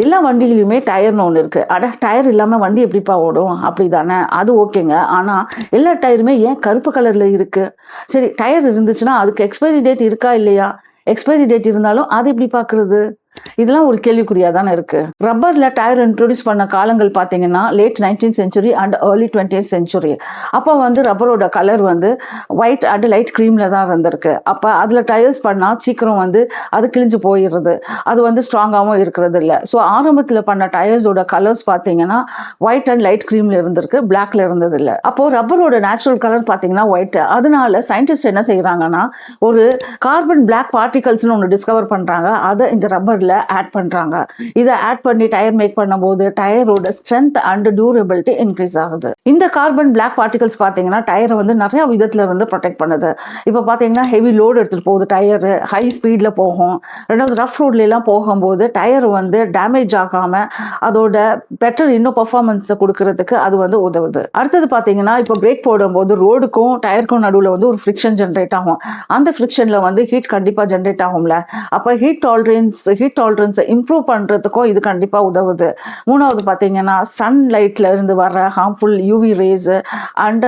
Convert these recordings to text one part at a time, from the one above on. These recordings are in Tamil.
எல்லா வண்டியிலுமே டயர்னு ஒன்று இருக்குது. அட டயர் இல்லாமல் வண்டி எப்படிப்பா ஓடும் அப்படி தானே, அது ஓகேங்க. ஆனால் எல்லா டயருமே ஏன் கருப்பு கலரில் இருக்குது? சரி, டயர் இருந்துச்சுன்னா அதுக்கு எக்ஸ்பைரி டேட் இருக்கா இல்லையா? எக்ஸ்பைரி டேட் இருந்தாலும் அது எப்படி பார்க்குறது? இதெல்லாம் ஒரு கேள்விக்குறியாக தானே இருக்குது. ரப்பரில் டயர் இன்ட்ரடியூஸ் பண்ண காலங்கள் பார்த்தீங்கன்னா late 19th century and early 20th century. அப்போ வந்து ரப்பரோட கலர் வந்து ஒயிட் அண்ட் லைட் க்ரீமில் தான் இருந்திருக்கு. அப்போ அதில் டயர்ஸ் பண்ணால் சீக்கிரம் வந்து அது கிழிஞ்சு போயிடுறது, அது வந்து ஸ்ட்ராங்காகவும் இருக்கிறது இல்லை. ஸோ ஆரம்பத்தில் பண்ண டயர்ஸோட கலர்ஸ் பார்த்தீங்கன்னா ஒயிட் அண்ட் லைட் க்ரீமில் இருந்திருக்கு, பிளாக்ல இருந்தது இல்லை. அப்போது ரப்பரோட நேச்சுரல் கலர் பார்த்தீங்கன்னா ஒயிட். அதனால சயின்டிஸ்ட் என்ன செய்கிறாங்கன்னா ஒரு கார்பன் பிளாக் பார்ட்டிகல்ஸ்னு ஒன்று டிஸ்கவர் பண்ணுறாங்க. அதை இந்த ரப்பரில் ஆட் பண்றாங்க. இதை ஆட் பண்ணி டயர் மேக் பண்ணும்போது டயரோட ஸ்ட்ரென்த் அண்ட் டியூரபிலிட்டி இன்க்ரீஸ் ஆகுது. இந்த கார்பன் பிளாக் பார்ட்டிகல்ஸ் பார்த்தீங்கன்னா டயரை வந்து நிறைய விதத்துல இருந்து ப்ரொடெக்ட் பண்ணுது. இப்போ பார்த்தீங்கன்னா ஹெவி லோடு எடுத்துட்டு போகுது, டயர் ஹை ஸ்பீட்ல போகும். ரெண்டாவது ரஃப் ரோட்ல எல்லாம் போகும்போது டயர் வந்து டேமேஜ் ஆகாம அதோட பெட்டர் இன்னும் பர்ஃபார்மன்ஸை கொடுக்கறதுக்கு அது வந்து உதவுது. அடுத்தது பார்த்தீங்கன்னா இப்போ பிரேக் போடும்போது ரோடுக்கும் டயருக்கும் நடுவில் வந்து ஒரு ஃப்ரிக்ஷன் ஜென்ரேட் ஆகும். அந்த ஃப்ரிக்ஷன்ல வந்து ஹீட் கண்டிப்பாக ஜென்ரேட் ஆகும்ல. அப்போ ஹீட் டாலரன்ஸை இம்ப்ரூவ் பண்ணுறதுக்கும் இது கண்டிப்பாக உதவுது. மூணாவது பார்த்தீங்கன்னா சன்லைட்ல இருந்து வர ஹார்ம்ஃபுல் யூவி ரேஸ் அண்ட்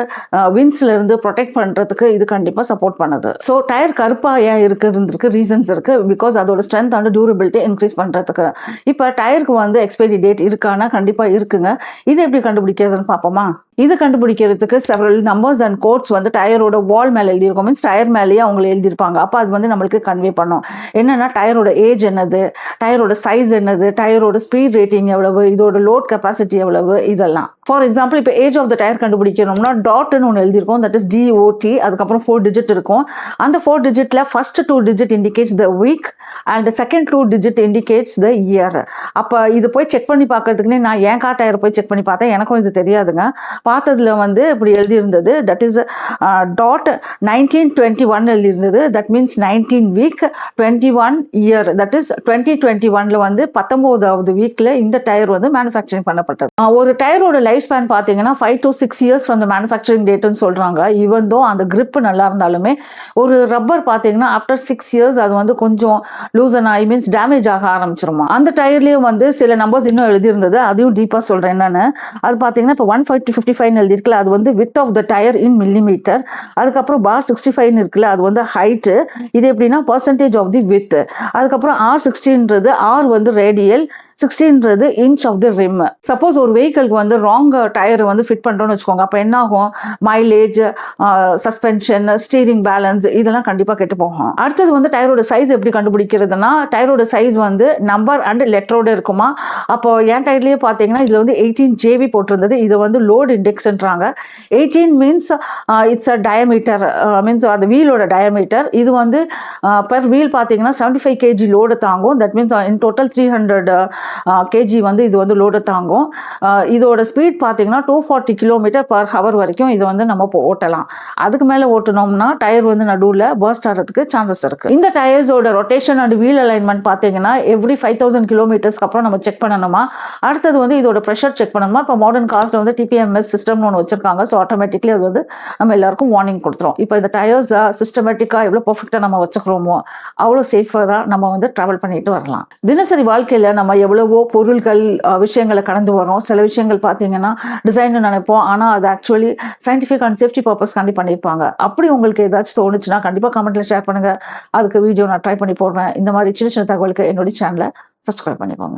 விண்ட்ஸ்ல இருந்து ப்ரொடெக்ட் பண்ணுறதுக்கு இது கண்டிப்பாக சப்போர்ட் பண்ணுது. ஸோ டயர் கருப்பாக ஏன் இருக்குறதுக்கு ரீசன்ஸ் இருக்கு. பிகாஸ் அதோட ஸ்ட்ரென்த் அண்ட் டியூரபிலிட்டி இன்க்ரீஸ் பண்ணுறதுக்கு. இப்போ டயருக்கு வந்து எக்ஸ்பைரி டேட் இருக்கானா கண்டிப்பாக இருக்குங்க. இது எப்படி கண்டுபிடிக்கிறதுன்னு பார்ப்போமா? இது கண்டுபிடிக்கிறதுக்கு செவரல் நம்பர்ஸ் அண்ட் கோட்ஸ் வந்து டயரோட வால் மேலே எழுதியிருக்கோம். மீன்ஸ் டயர் மேலேயே அவங்க எழுதியிருப்பாங்க. அப்போ அது வந்து நம்மளுக்கு கன்வே பண்ணும். என்னன்னா டயரோட ஏஜ் என்னது, டயரோட சைஸ் என்னது, டயரோட ஸ்பீட் ரேட்டிங் எவ்வளவு, இதோட லோட் கெப்பாசிட்டி எவ்வளவு, இதெல்லாம். ஃபார் எக்ஸாம்பிள் இப்போ ஏஜ் ஆஃப் த டயர் கண்டுபிடிக்கணும்னா டாட்னு ஒன்று எழுதியிருக்கோம். That is DOT. அதுக்கப்புறம் 4 டிஜிட் இருக்கும். அந்த 4 டிஜிட்ல first 2 digit indicates the week and second 2 digit indicates the year. அப்போ இது போய் செக் பண்ணி பார்க்கறதுக்குன்னே நான் என் கார் டயர் போய் செக் பண்ணி பார்த்தேன். எனக்கும் இது தெரியாதுங்க. பார்த்ததுல வந்து இப்படி எழுதியிருந்தது. தட் இஸ் டாட் 1921 எழுதியிருந்தது. That means 19 week 21 year. That is 2021ல வந்து 19வது வீக்ல இந்த டயர் வந்து மேனுஃபேக்சரிங் பண்ணப்பட்டது. ஒரு டயரோட லைஃப் ஸ்பேன் பார்த்தீங்கன்னா 5 to 6 years from the manufacturing டேட்னு சொல்றாங்க. ஈவன் தோ அந்த கிரிப் நல்லா இருந்தாலுமே ஒரு ரப்பர் பார்த்தீங்கன்னா ஆஃப்டர் 6 இயர்ஸ் அது வந்து கொஞ்சம் லூசன் ஆகி மீன்ஸ் டேமேஜ் ஆக ஆரம்பிச்சிருமா. அந்த டயர்லயும் வந்து சில நம்பர்ஸ் இன்னும் எழுதியிருந்தது. அதையும் டீப்பா சொல்றேன் என்னன்னு. அது பார்த்தீங்கன்னா இப்போ 150-55 எழுதிருக்குல்ல, அது வந்து width of the tyre in millimetre. அதுக்கப்புறம் பார் 65 இருக்குல்ல, அது வந்து ஹைட்டு. இது எப்படின்னா பர்சன்டேஜ் ஆஃப் தி வித். அதுக்கப்புறம் R60ன்றது R வந்து ரேடியல், 16ன்றது inch of the rim. Suppose ஒரு வெஹிக்கிளுக்கு வந்து ராங் டயர் வந்து ஃபிட் பண்ணுறோன்னு வச்சுக்கோங்க. அப்போ என்ன ஆகும்? மைலேஜ், சஸ்பென்ஷன், ஸ்டீரிங் பேலன்ஸ் இதெல்லாம் கண்டிப்பாக கெட்டு போகும். அடுத்தது வந்து டயரோட சைஸ் எப்படி கண்டுபிடிக்கிறதுனா டயரோட சைஸ் வந்து நம்பர் அண்ட் லெட்டரோட இருக்குமா. அப்போ என் டயர்லேயே பார்த்தீங்கன்னா இதில் வந்து 18 JV போட்டிருந்தது. இது வந்து லோட் இண்டெக்ஸ்ன்றாங்க. 18 means it's a diameter, means அந்த வீலோட டயமீட்டர். இது வந்து பெர் வீல் பார்த்தீங்கன்னா 75 kg லோடு தாங்கும். That means in total 300 kg வந்து இது வந்து லோடு தாங்கும். இதோட ஸ்பீட் பார்த்தீங்கன்னா 240 km/h வரைக்கும் இது வந்து நம்ம ஓட்டலாம். அதுக்கு மேலே ஓட்டணும்னா டயர் வந்து நடுவில் பர்ஸ்ட் ஆகிறதுக்கு சான்சஸ் இருக்கு. இந்த டயர்ஸோட ரொட்டேஷன் அண்ட் வீல் அலைன்மெண்ட் பார்த்தீங்கன்னா எவ்ரி 5000 கிலோமீட்டர்ஸ்க்கு அப்புறம் நம்ம செக் பண்ணணுமா. அடுத்தது வந்து இதோட ப்ரெஷர் செக் பண்ணணுமா. இப்போ மாடர்ன் கார்ஸ்ல வந்து TPMS சிஸ்டம்னு ஒன்று வச்சிருக்காங்க. ஸோ ஆட்டோமேட்டிக்லி அது வந்து நம்ம எல்லாருக்கும் வார்னிங் கொடுத்துரும். இப்போ இந்த டயர்ஸ் சிஸ்டமேட்டிக்காக எவ்வளோ பர்ஃபெக்டாக நம்ம வச்சுக்கிறோமோ அவ்வளோ சேஃபாக நம்ம வந்து ட்ராவல் பண்ணிட்டு வரலாம். தினசரி வாழ்க்கையில் நம்ம எவ்வளவோ பொருட்கள் விஷயங்களை கடந்து வரோம். சில விஷயங்கள் பார்த்தீங்கன்னா டிசைன் நினைப்போம், ஆனால் அது actually scientific and safety purpose காண்டி பண்ணியிருப்பாங்க. அப்படி உங்களுக்கு ஏதாச்சும் தோணுச்சுன்னா கண்டிப்பாக கமெண்ட்ல ஷேர் பண்ணுங்க. அதுக்கு வீடியோ நான் ட்ரை பண்ணி போடுறேன். இந்த மாதிரி சின்ன சின்ன தகவலுக்கு என்னுடைய சேனலை சப்ஸ்கிரைப் பண்ணிக்கோங்க.